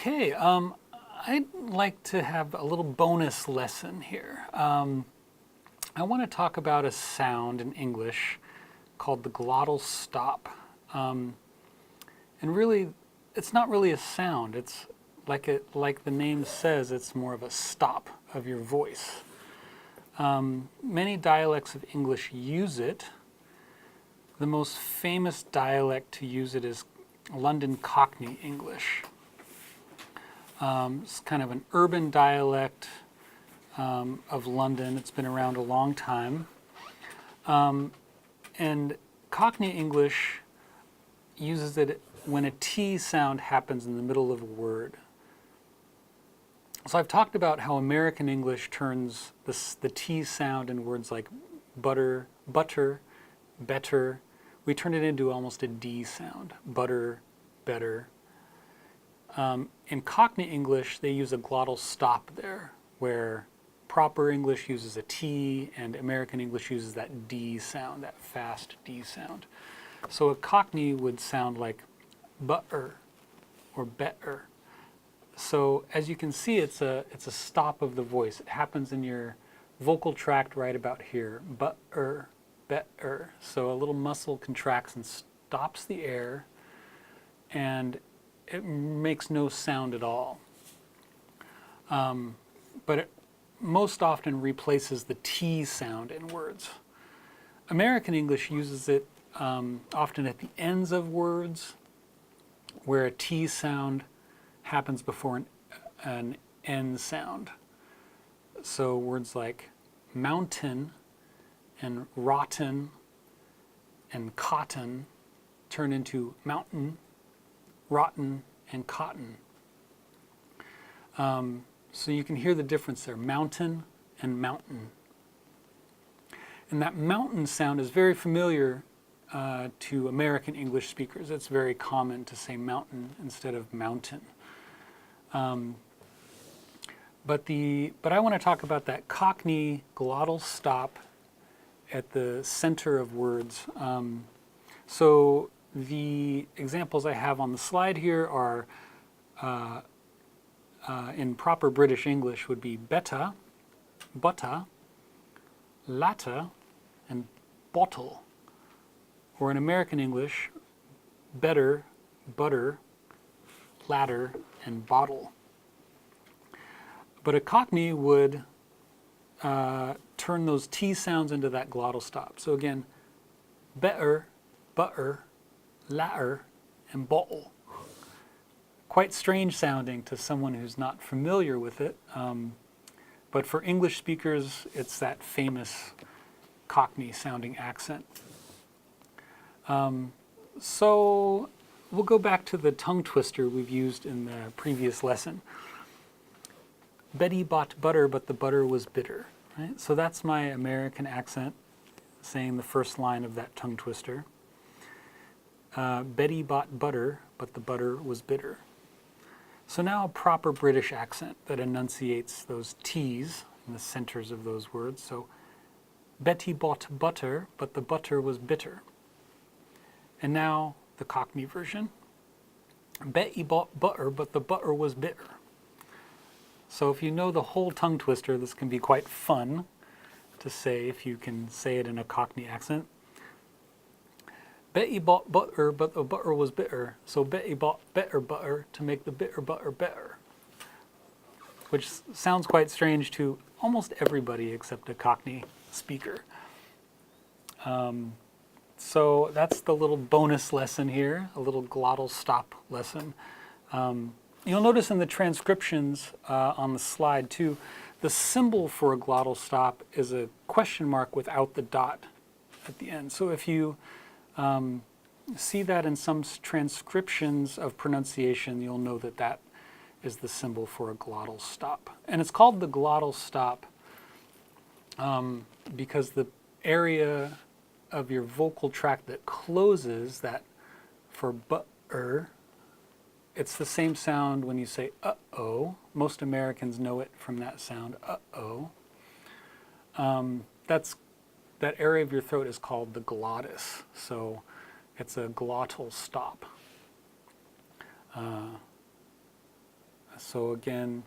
Okay, I'd like to have a little bonus lesson here. I want to talk about a sound in English called the glottal stop. And really, it's not really a sound. It's like the name says, it's more of a stop of your voice. Many dialects of English use it. The most famous dialect to use it is London Cockney English. It's kind of an urban dialect of London. It's been around a long time. And Cockney English uses it when a T sound happens in the middle of a word. So I've talked about how American English turns the T sound in words like butter, better. We turn it into almost a D sound, butter, better. In Cockney English, they use a glottal stop there, where proper English uses a T and American English uses that D sound, that fast D sound. So a Cockney would sound like butter or better. So as you can see, it's a stop of the voice. It happens in your vocal tract right about here, butter, better. So a little muscle contracts and stops the air, and it makes no sound at all. But it most often replaces the T sound in words. American English uses it often at the ends of words, where a T sound happens before an N sound. So words like mountain and rotten and cotton turn into mountain, rotten, and cotton. So you can hear the difference there, mountain and mountain. And that mountain sound is very familiar to American English speakers. It's very common to say mountain instead of mountain. But I want to talk about that Cockney glottal stop at the center of words. So the examples I have on the slide here are in proper British English would be betta, butter, latter, and bottle. Or in American English, better, butter, ladder, and bottle. But a Cockney would turn those T sounds into that glottal stop. So again, better, butter, latter, and bottle. Quite strange sounding to someone who's not familiar with it. But for English speakers, it's that famous Cockney sounding accent. So we'll go back to the tongue twister we've used in the previous lesson. Betty bought butter, but the butter was bitter. Right? So that's my American accent saying the first line of that tongue twister. Betty bought butter, but the butter was bitter. So now a proper British accent that enunciates those T's in the centers of those words. So Betty bought butter, but the butter was bitter. And now the Cockney version. Betty bought butter, but the butter was bitter. So if you know the whole tongue twister, this can be quite fun to say if you can say it in a Cockney accent. Betty bought butter, but the butter was bitter. So Betty bought better butter to make the bitter butter better. Which sounds quite strange to almost everybody except a Cockney speaker. So that's the little bonus lesson here, a little glottal stop lesson. You'll notice in the transcriptions on the slide too, the symbol for a glottal stop is a question mark without the dot at the end. So if you see that in some transcriptions of pronunciation, you'll know that that is the symbol for a glottal stop. And it's called the glottal stop because the area of your vocal tract that closes that for butter, it's the same sound when you say uh-oh. Most Americans know it from that sound, uh-oh. That area of your throat is called the glottis. So it's a glottal stop. So again,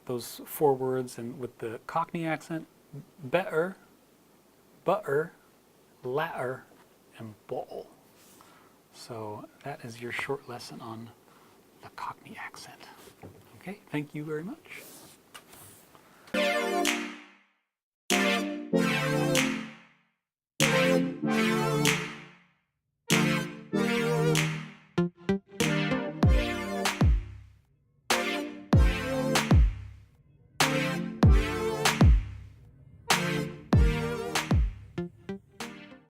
those 4 words and with the Cockney accent, better, butter, latter, and ball. So that is your short lesson on the Cockney accent. Okay, thank you very much.